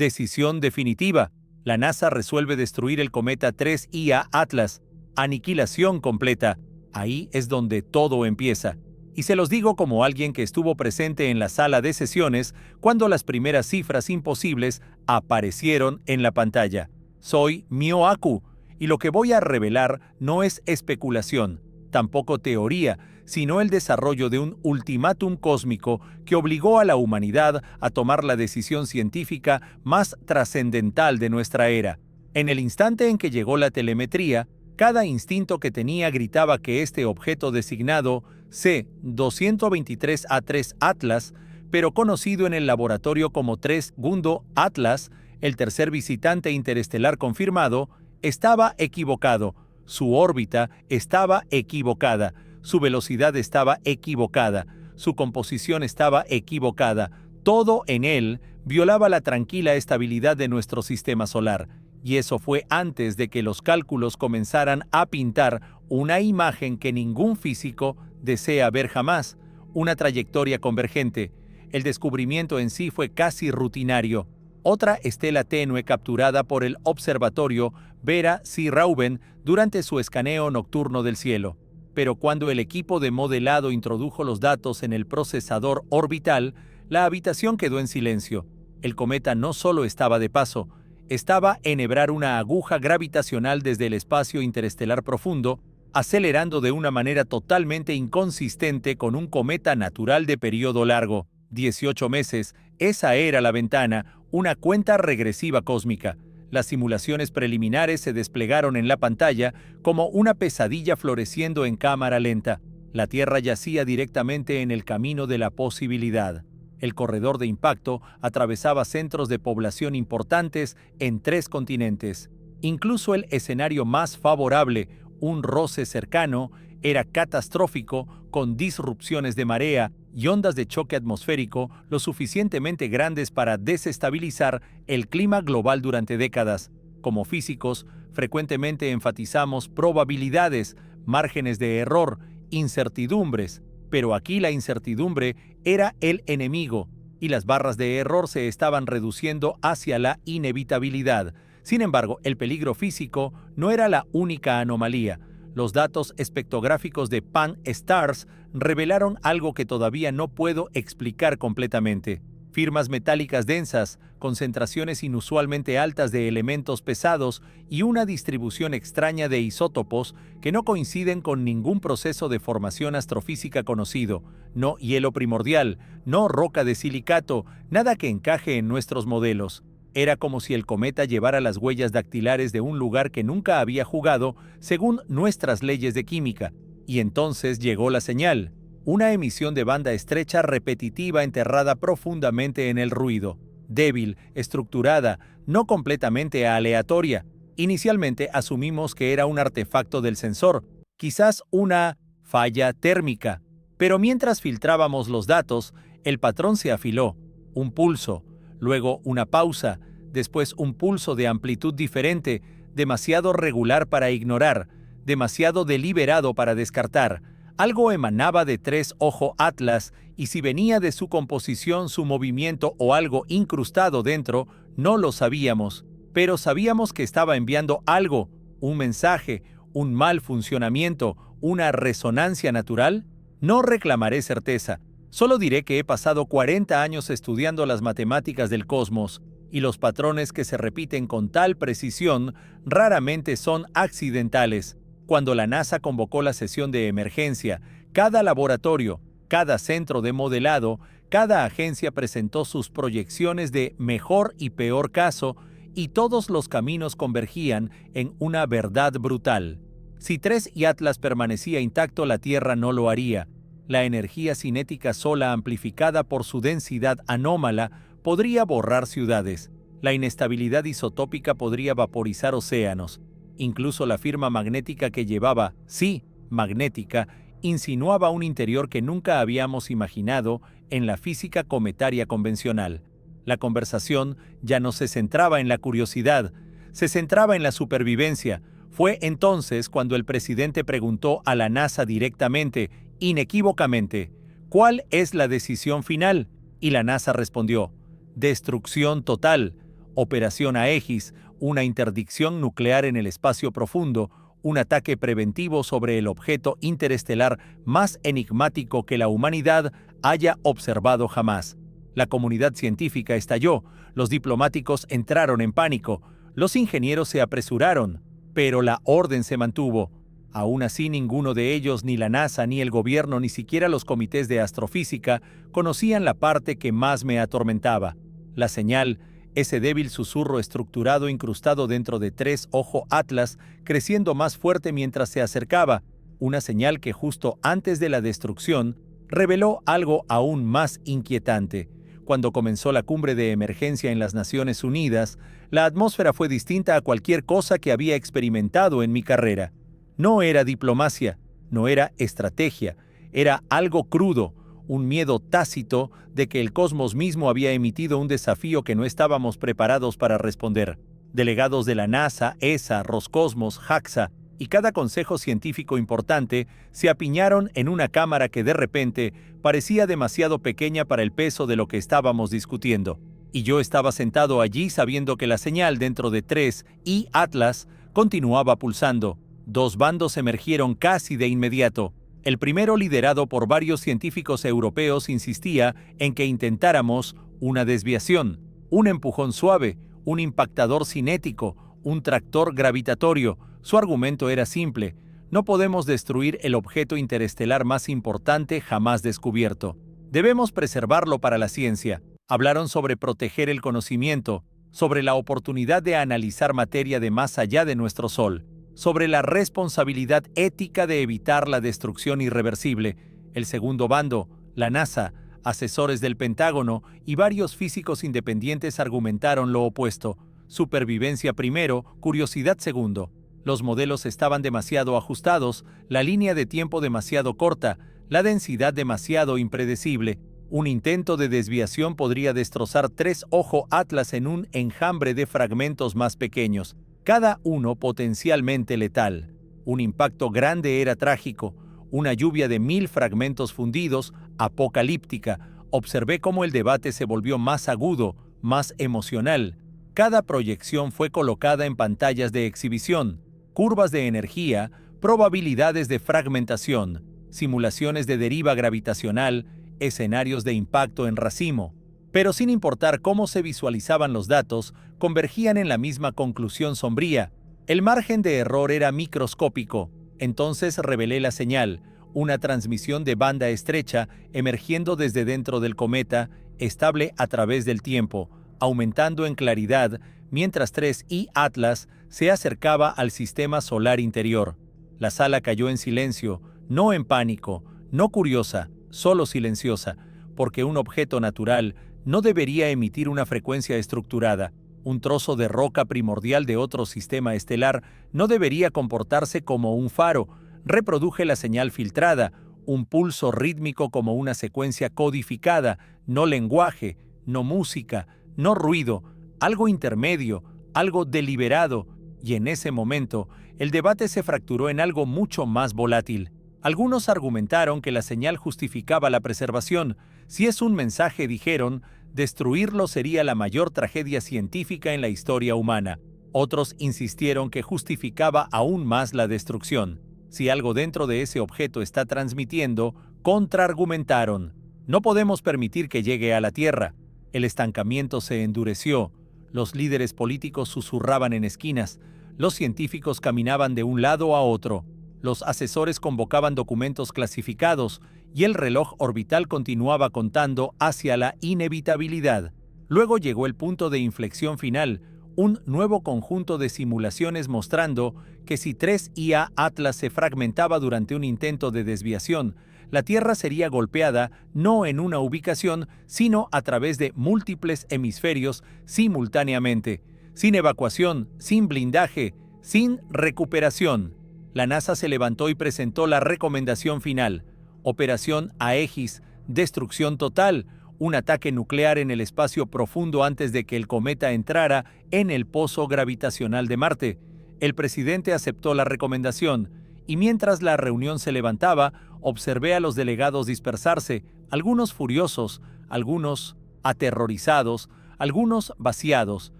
Decisión definitiva. La NASA resuelve destruir el cometa 3IA Atlas. Aniquilación completa. Ahí es donde todo empieza. Y se los digo como alguien que estuvo presente en la sala de sesiones cuando las primeras cifras imposibles aparecieron en la pantalla. Soy Mio Aku, y lo que voy a revelar no es especulación, tampoco teoría, sino el desarrollo de un ultimátum cósmico que obligó a la humanidad a tomar la decisión científica más trascendental de nuestra era. En el instante en que llegó la telemetría, cada instinto que tenía gritaba que este objeto designado C-223A3 Atlas, pero conocido en el laboratorio como 3 Gundo Atlas, el tercer visitante interestelar confirmado, estaba equivocado. Su órbita estaba equivocada. Su velocidad estaba equivocada. Su composición estaba equivocada. Todo en él violaba la tranquila estabilidad de nuestro sistema solar. Y eso fue antes de que los cálculos comenzaran a pintar una imagen que ningún físico desea ver jamás, una trayectoria convergente. El descubrimiento en sí fue casi rutinario. Otra estela tenue capturada por el observatorio Vera C. Reuben durante su escaneo nocturno del cielo. Pero cuando el equipo de modelado introdujo los datos en el procesador orbital, la habitación quedó en silencio. El cometa no solo estaba de paso, estaba enhebrar una aguja gravitacional desde el espacio interestelar profundo, acelerando de una manera totalmente inconsistente con un cometa natural de periodo largo. 18 meses, esa era la ventana, una cuenta regresiva cósmica. Las simulaciones preliminares se desplegaron en la pantalla como una pesadilla floreciendo en cámara lenta. La Tierra yacía directamente en el camino de la posibilidad. El corredor de impacto atravesaba centros de población importantes en 3 continentes. Incluso el escenario más favorable, un roce cercano, era catastrófico, con disrupciones de marea y ondas de choque atmosférico lo suficientemente grandes para desestabilizar el clima global durante décadas. Como físicos, frecuentemente enfatizamos probabilidades, márgenes de error, incertidumbres, pero aquí la incertidumbre era el enemigo, y las barras de error se estaban reduciendo hacia la inevitabilidad. Sin embargo, el peligro físico no era la única anomalía. Los datos espectrográficos de Pan-STARRS revelaron algo que todavía no puedo explicar completamente. Firmas metálicas densas, concentraciones inusualmente altas de elementos pesados y una distribución extraña de isótopos que no coinciden con ningún proceso de formación astrofísica conocido. No hielo primordial, no roca de silicato, nada que encaje en nuestros modelos. Era como si el cometa llevara las huellas dactilares de un lugar que nunca había jugado según nuestras leyes de química. Y entonces llegó la señal. Una emisión de banda estrecha repetitiva enterrada profundamente en el ruido. Débil, estructurada, no completamente aleatoria. Inicialmente asumimos que era un artefacto del sensor, quizás una falla térmica. Pero mientras filtrábamos los datos, el patrón se afiló. Un pulso, luego una pausa, después un pulso de amplitud diferente, demasiado regular para ignorar, demasiado deliberado para descartar. Algo emanaba de 3 Ojo Atlas, y si venía de su composición, su movimiento o algo incrustado dentro, no lo sabíamos. Pero sabíamos que estaba enviando algo, un mensaje, un mal funcionamiento, una resonancia natural. No reclamaré certeza, solo diré que he pasado 40 años estudiando las matemáticas del cosmos, y los patrones que se repiten con tal precisión raramente son accidentales. Cuando la NASA convocó la sesión de emergencia, cada laboratorio, cada centro de modelado, cada agencia presentó sus proyecciones de mejor y peor caso, y todos los caminos convergían en una verdad brutal. Si 3 Atlas permanecía intacto, la Tierra no lo haría. La energía cinética sola, amplificada por su densidad anómala, podría borrar ciudades. La inestabilidad isotópica podría vaporizar océanos. Incluso la firma magnética que llevaba, sí, magnética, insinuaba un interior que nunca habíamos imaginado en la física cometaria convencional. La conversación ya no se centraba en la curiosidad, se centraba en la supervivencia. Fue entonces cuando el presidente preguntó a la NASA directamente, inequívocamente, ¿cuál es la decisión final? Y la NASA respondió, destrucción total. Operación Aegis, una interdicción nuclear en el espacio profundo, un ataque preventivo sobre el objeto interestelar más enigmático que la humanidad haya observado jamás. La comunidad científica estalló, los diplomáticos entraron en pánico, los ingenieros se apresuraron, pero la orden se mantuvo. Aún así, ninguno de ellos, ni la NASA, ni el gobierno, ni siquiera los comités de astrofísica, conocían la parte que más me atormentaba. La señal, ese débil susurro estructurado incrustado dentro de 3 Ojo Atlas, creciendo más fuerte mientras se acercaba, una señal que justo antes de la destrucción reveló algo aún más inquietante. Cuando comenzó la cumbre de emergencia en las Naciones Unidas, la atmósfera fue distinta a cualquier cosa que había experimentado en mi carrera. No era diplomacia, no era estrategia, era algo crudo, un miedo tácito de que el cosmos mismo había emitido un desafío que no estábamos preparados para responder. Delegados de la NASA, ESA, Roscosmos, JAXA y cada consejo científico importante se apiñaron en una cámara que de repente parecía demasiado pequeña para el peso de lo que estábamos discutiendo. Y yo estaba sentado allí sabiendo que la señal dentro de 3 y Atlas continuaba pulsando. 2 bandos emergieron casi de inmediato. El primero, liderado por varios científicos europeos, insistía en que intentáramos una desviación, un empujón suave, un impactador cinético, un tractor gravitatorio. Su argumento era simple: no podemos destruir el objeto interestelar más importante jamás descubierto. Debemos preservarlo para la ciencia. Hablaron sobre proteger el conocimiento, sobre la oportunidad de analizar materia de más allá de nuestro Sol, sobre la responsabilidad ética de evitar la destrucción irreversible. El segundo bando, la NASA, asesores del Pentágono y varios físicos independientes argumentaron lo opuesto: supervivencia primero, curiosidad segundo. Los modelos estaban demasiado ajustados, la línea de tiempo demasiado corta, la densidad demasiado impredecible. Un intento de desviación podría destrozar 3 Ojo Atlas en un enjambre de fragmentos más pequeños, cada uno potencialmente letal. Un impacto grande era trágico, una lluvia de 1000 fragmentos fundidos, apocalíptica. Observé cómo el debate se volvió más agudo, más emocional. Cada proyección fue colocada en pantallas de exhibición, curvas de energía, probabilidades de fragmentación, simulaciones de deriva gravitacional, escenarios de impacto en racimo. Pero sin importar cómo se visualizaban los datos, convergían en la misma conclusión sombría: el margen de error era microscópico. Entonces revelé la señal, una transmisión de banda estrecha emergiendo desde dentro del cometa, estable a través del tiempo, aumentando en claridad, mientras 3 y Atlas se acercaba al sistema solar interior. La sala cayó en silencio, no en pánico, no curiosa, solo silenciosa, porque un objeto natural no debería emitir una frecuencia estructurada. Un trozo de roca primordial de otro sistema estelar no debería comportarse como un faro. Reproduje la señal filtrada, un pulso rítmico como una secuencia codificada, no lenguaje, no música, no ruido, algo intermedio, algo deliberado. Y en ese momento, el debate se fracturó en algo mucho más volátil. Algunos argumentaron que la señal justificaba la preservación. Si es un mensaje, dijeron, destruirlo sería la mayor tragedia científica en la historia humana. Otros insistieron que justificaba aún más la destrucción. Si algo dentro de ese objeto está transmitiendo, contraargumentaron: no podemos permitir que llegue a la Tierra. El estancamiento se endureció. Los líderes políticos susurraban en esquinas. Los científicos caminaban de un lado a otro. Los asesores convocaban documentos clasificados y el reloj orbital continuaba contando hacia la inevitabilidad. Luego llegó el punto de inflexión final, un nuevo conjunto de simulaciones mostrando que si 3 IA Atlas se fragmentaba durante un intento de desviación, la Tierra sería golpeada no en una ubicación, sino a través de múltiples hemisferios simultáneamente, sin evacuación, sin blindaje, sin recuperación. La NASA se levantó y presentó la recomendación final: Operación Aegis, destrucción total, un ataque nuclear en el espacio profundo antes de que el cometa entrara en el pozo gravitacional de Marte. El presidente aceptó la recomendación, y mientras la reunión se levantaba, observé a los delegados dispersarse, algunos furiosos, algunos aterrorizados, algunos vaciados.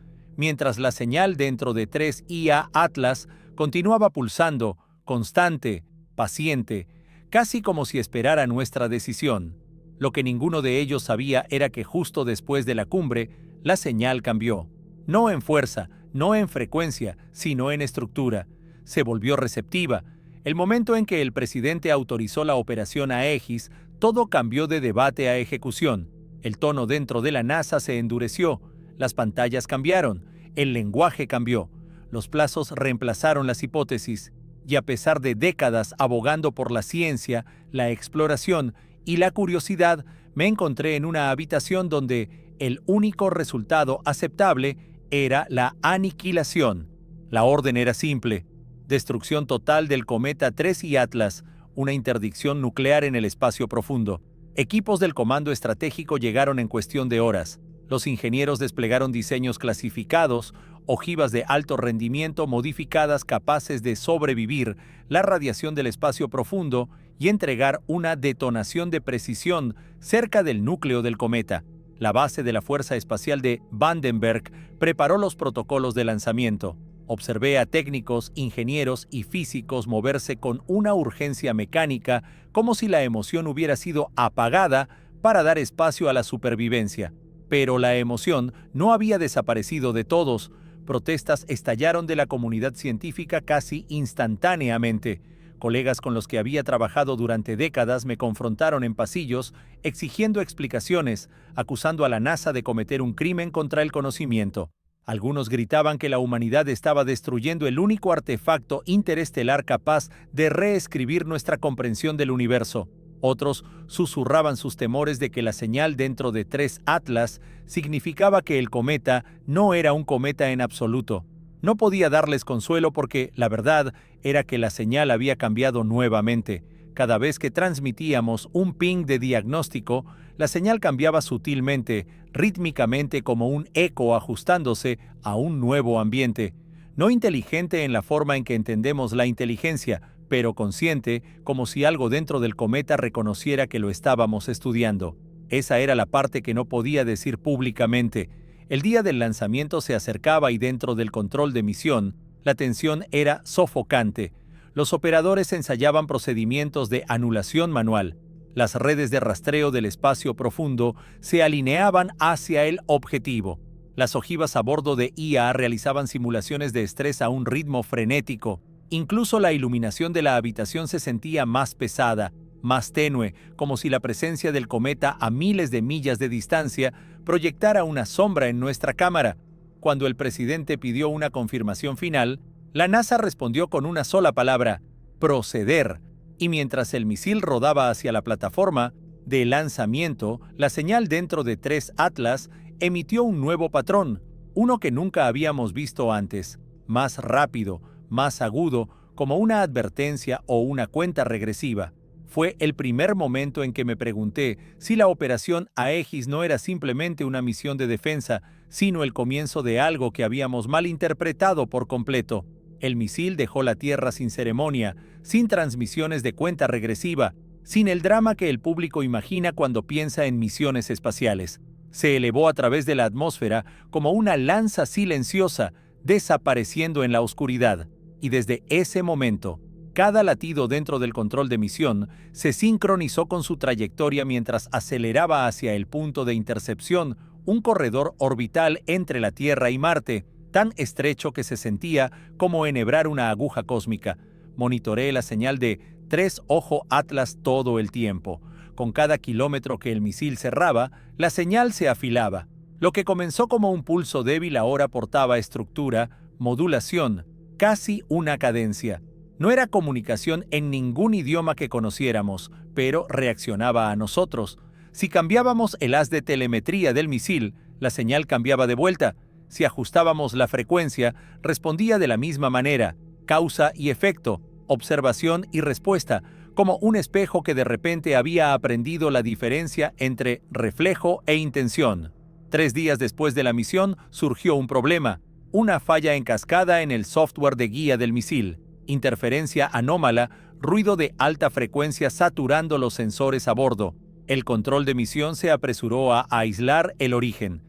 mientras la señal dentro de 3IA Atlas continuaba pulsando, constante, paciente, casi como si esperara nuestra decisión. Lo que ninguno de ellos sabía era que justo después de la cumbre, la señal cambió. No en fuerza, no en frecuencia, sino en estructura. Se volvió receptiva. El momento en que el presidente autorizó la operación Aegis, todo cambió de debate a ejecución. El tono dentro de la NASA se endureció, las pantallas cambiaron, el lenguaje cambió, los plazos reemplazaron las hipótesis, y a pesar de décadas abogando por la ciencia, la exploración y la curiosidad, me encontré en una habitación donde el único resultado aceptable era la aniquilación. La orden era simple: destrucción total del cometa 3I Atlas, una interdicción nuclear en el espacio profundo. Equipos del Comando Estratégico llegaron en cuestión de horas. Los ingenieros desplegaron diseños clasificados, ojivas de alto rendimiento modificadas capaces de sobrevivir la radiación del espacio profundo y entregar una detonación de precisión cerca del núcleo del cometa. La base de la Fuerza Espacial de Vandenberg preparó los protocolos de lanzamiento. Observé a técnicos, ingenieros y físicos moverse con una urgencia mecánica, como si la emoción hubiera sido apagada para dar espacio a la supervivencia. Pero la emoción no había desaparecido de todos. Protestas estallaron de la comunidad científica casi instantáneamente. Colegas con los que había trabajado durante décadas me confrontaron en pasillos, exigiendo explicaciones, acusando a la NASA de cometer un crimen contra el conocimiento. Algunos gritaban que la humanidad estaba destruyendo el único artefacto interestelar capaz de reescribir nuestra comprensión del universo. Otros susurraban sus temores de que la señal dentro de 3 Atlas significaba que el cometa no era un cometa en absoluto. No podía darles consuelo porque la verdad era que la señal había cambiado nuevamente. Cada vez que transmitíamos un ping de diagnóstico, la señal cambiaba sutilmente, rítmicamente, como un eco ajustándose a un nuevo ambiente. No inteligente en la forma en que entendemos la inteligencia, pero consciente, como si algo dentro del cometa reconociera que lo estábamos estudiando. Esa era la parte que no podía decir públicamente. El día del lanzamiento se acercaba y dentro del control de misión, la tensión era sofocante. Los operadores ensayaban procedimientos de anulación manual. Las redes de rastreo del espacio profundo se alineaban hacia el objetivo. Las ojivas a bordo de IA realizaban simulaciones de estrés a un ritmo frenético. Incluso la iluminación de la habitación se sentía más pesada, más tenue, como si la presencia del cometa a miles de millas de distancia proyectara una sombra en nuestra cámara. Cuando el presidente pidió una confirmación final, la NASA respondió con una sola palabra: proceder. Y mientras el misil rodaba hacia la plataforma de lanzamiento, la señal dentro de 3 Atlas emitió un nuevo patrón, uno que nunca habíamos visto antes, más rápido, más agudo, como una advertencia o una cuenta regresiva. Fue el primer momento en que me pregunté si la operación Aegis no era simplemente una misión de defensa, sino el comienzo de algo que habíamos malinterpretado por completo. El misil dejó la Tierra sin ceremonia, sin transmisiones de cuenta regresiva, sin el drama que el público imagina cuando piensa en misiones espaciales. Se elevó a través de la atmósfera como una lanza silenciosa, desapareciendo en la oscuridad. Y desde ese momento, cada latido dentro del control de misión se sincronizó con su trayectoria mientras aceleraba hacia el punto de intercepción, un corredor orbital entre la Tierra y Marte, tan estrecho que se sentía como enhebrar una aguja cósmica. Monitoreé la señal de 3 Ojo Atlas todo el tiempo. Con cada kilómetro que el misil cerraba, la señal se afilaba. Lo que comenzó como un pulso débil ahora portaba estructura, modulación, casi una cadencia. No era comunicación en ningún idioma que conociéramos, pero reaccionaba a nosotros. Si cambiábamos el haz de telemetría del misil, la señal cambiaba de vuelta. Si ajustábamos la frecuencia, respondía de la misma manera, causa y efecto, observación y respuesta, como un espejo que de repente había aprendido la diferencia entre reflejo e intención. 3 días después de la misión surgió un problema, una falla en cascada en el software de guía del misil, interferencia anómala, ruido de alta frecuencia saturando los sensores a bordo. El control de misión se apresuró a aislar el origen.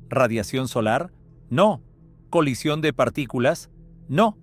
¿Radiación solar? No. ¿Colisión de partículas? No.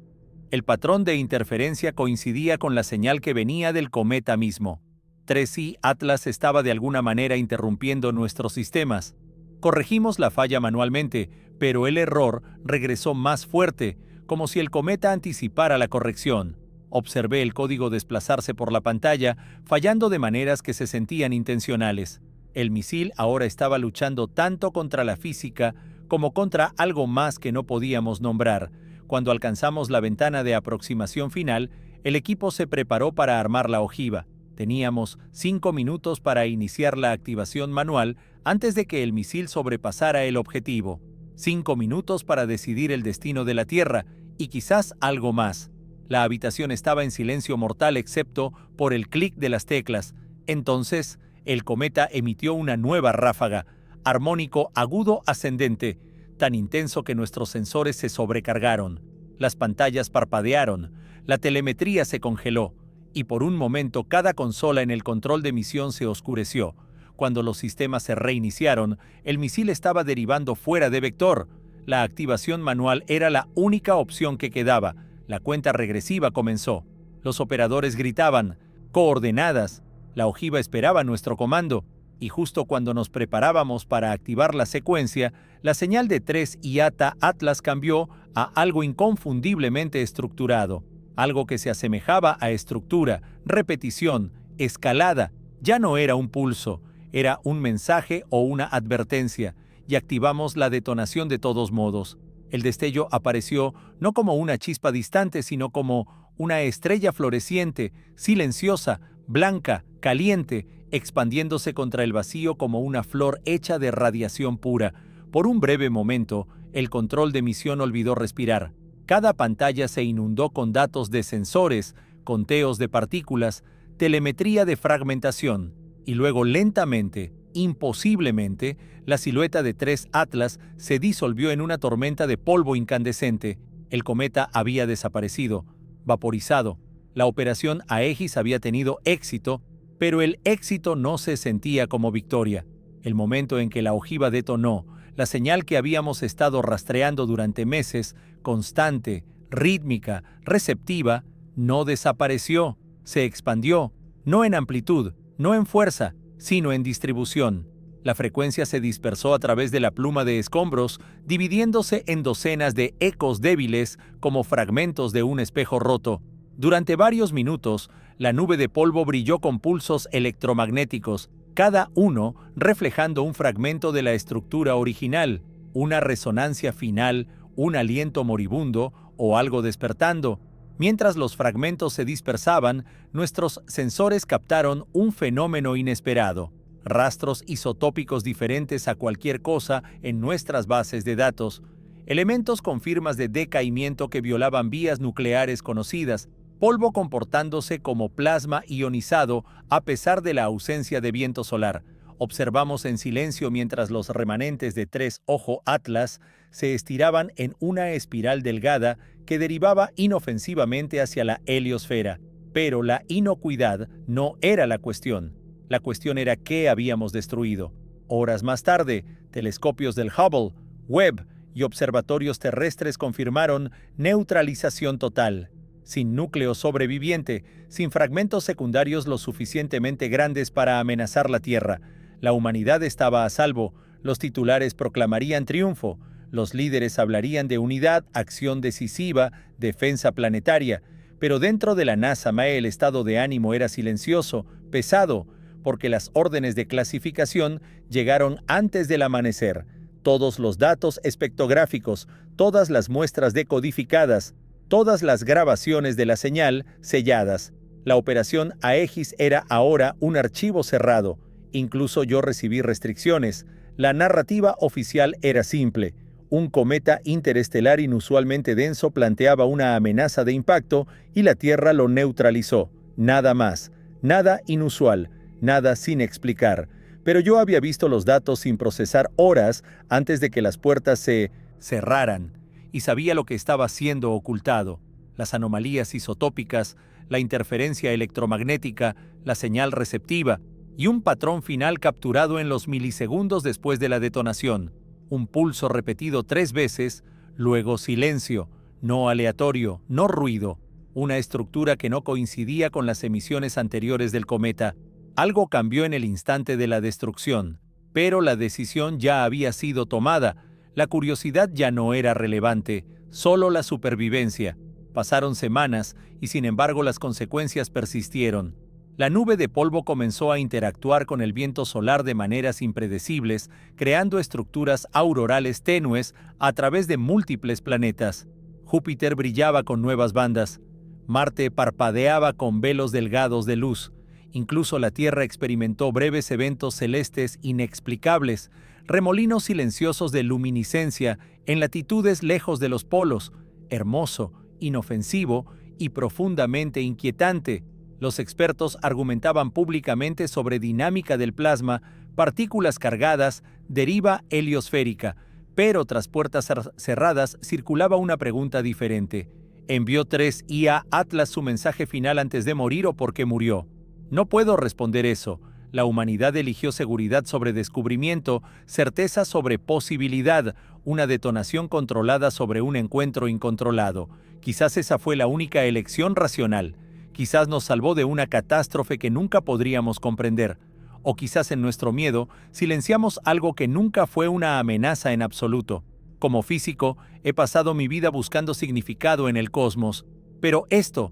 El patrón de interferencia coincidía con la señal que venía del cometa mismo. 3i Atlas estaba de alguna manera interrumpiendo nuestros sistemas. Corregimos la falla manualmente, pero el error regresó más fuerte, como si el cometa anticipara la corrección. Observé el código desplazarse por la pantalla, fallando de maneras que se sentían intencionales. El misil ahora estaba luchando tanto contra la física como contra algo más que no podíamos nombrar. Cuando alcanzamos la ventana de aproximación final, el equipo se preparó para armar la ojiva. Teníamos 5 minutos para iniciar la activación manual antes de que el misil sobrepasara el objetivo. 5 minutos para decidir el destino de la Tierra y quizás algo más. La habitación estaba en silencio mortal excepto por el clic de las teclas. Entonces, el cometa emitió una nueva ráfaga, armónico agudo ascendente, tan intenso que nuestros sensores se sobrecargaron. Las pantallas parpadearon, la telemetría se congeló, y por un momento cada consola en el control de misión se oscureció. Cuando los sistemas se reiniciaron, el misil estaba derivando fuera de vector. La activación manual era la única opción que quedaba. La cuenta regresiva comenzó. Los operadores gritaban, coordenadas. La ojiva esperaba nuestro comando, y justo cuando nos preparábamos para activar la secuencia, la señal de 3i Atlas cambió a algo inconfundiblemente estructurado. Algo que se asemejaba a estructura, repetición, escalada. Ya no era un pulso, era un mensaje o una advertencia, y activamos la detonación de todos modos. El destello apareció no como una chispa distante, sino como una estrella floreciente, silenciosa, blanca, caliente, expandiéndose contra el vacío como una flor hecha de radiación pura. Por un breve momento, el control de misión olvidó respirar. Cada pantalla se inundó con datos de sensores, conteos de partículas, telemetría de fragmentación, y luego lentamente, imposiblemente, la silueta de 3 Atlas se disolvió en una tormenta de polvo incandescente. El cometa había desaparecido, vaporizado. La operación Aegis había tenido éxito, pero el éxito no se sentía como victoria. El momento en que la ojiva detonó, la señal que habíamos estado rastreando durante meses, constante, rítmica, receptiva, no desapareció, se expandió, no en amplitud, no en fuerza, sino en distribución. La frecuencia se dispersó a través de la pluma de escombros, dividiéndose en docenas de ecos débiles como fragmentos de un espejo roto. Durante varios minutos, la nube de polvo brilló con pulsos electromagnéticos, cada uno reflejando un fragmento de la estructura original, una resonancia final, un aliento moribundo o algo despertando. Mientras los fragmentos se dispersaban, nuestros sensores captaron un fenómeno inesperado: rastros isotópicos diferentes a cualquier cosa en nuestras bases de datos, elementos con firmas de decaimiento que violaban vías nucleares conocidas, polvo comportándose como plasma ionizado a pesar de la ausencia de viento solar. Observamos en silencio mientras los remanentes de 3i Atlas se estiraban en una espiral delgada que derivaba inofensivamente hacia la heliosfera. Pero la inocuidad no era la cuestión. La cuestión era qué habíamos destruido. Horas más tarde, telescopios del Hubble, Webb y observatorios terrestres confirmaron neutralización total. Sin núcleo sobreviviente, sin fragmentos secundarios lo suficientemente grandes para amenazar la Tierra. La humanidad estaba a salvo, los titulares proclamarían triunfo, los líderes hablarían de unidad, acción decisiva, defensa planetaria, pero dentro de la NASA el estado de ánimo era silencioso, pesado, porque las órdenes de clasificación llegaron antes del amanecer. Todos los datos espectrográficos, todas las muestras decodificadas, todas las grabaciones de la señal selladas. La operación Aegis era ahora un archivo cerrado. Incluso yo recibí restricciones. La narrativa oficial era simple. Un cometa interestelar inusualmente denso planteaba una amenaza de impacto y la Tierra lo neutralizó. Nada más. Nada inusual. Nada sin explicar. Pero yo había visto los datos sin procesar horas antes de que las puertas se cerraran, y sabía lo que estaba siendo ocultado: las anomalías isotópicas, la interferencia electromagnética, la señal receptiva, y un patrón final capturado en los milisegundos después de la detonación. Un pulso repetido 3 veces, luego silencio, no aleatorio, no ruido, una estructura que no coincidía con las emisiones anteriores del cometa. Algo cambió en el instante de la destrucción, pero la decisión ya había sido tomada. La curiosidad ya no era relevante, solo la supervivencia. Pasaron semanas y sin embargo las consecuencias persistieron. La nube de polvo comenzó a interactuar con el viento solar de maneras impredecibles, creando estructuras aurorales tenues a través de múltiples planetas. Júpiter brillaba con nuevas bandas. Marte parpadeaba con velos delgados de luz. Incluso la Tierra experimentó breves eventos celestes inexplicables, remolinos silenciosos de luminiscencia en latitudes lejos de los polos, hermoso, inofensivo y profundamente inquietante. Los expertos argumentaban públicamente sobre dinámica del plasma, partículas cargadas, deriva heliosférica, pero tras puertas cerradas circulaba una pregunta diferente. ¿Envió 3IA Atlas su mensaje final antes de morir o por qué murió? No puedo responder eso. La humanidad eligió seguridad sobre descubrimiento, certeza sobre posibilidad, una detonación controlada sobre un encuentro incontrolado. Quizás esa fue la única elección racional. Quizás nos salvó de una catástrofe que nunca podríamos comprender. O quizás en nuestro miedo silenciamos algo que nunca fue una amenaza en absoluto. Como físico, he pasado mi vida buscando significado en el cosmos. Pero esto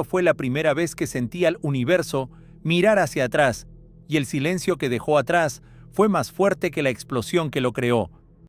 fue la primera vez que sentí al universo mirar hacia atrás, y el silencio que dejó atrás fue más fuerte que la explosión que lo creó.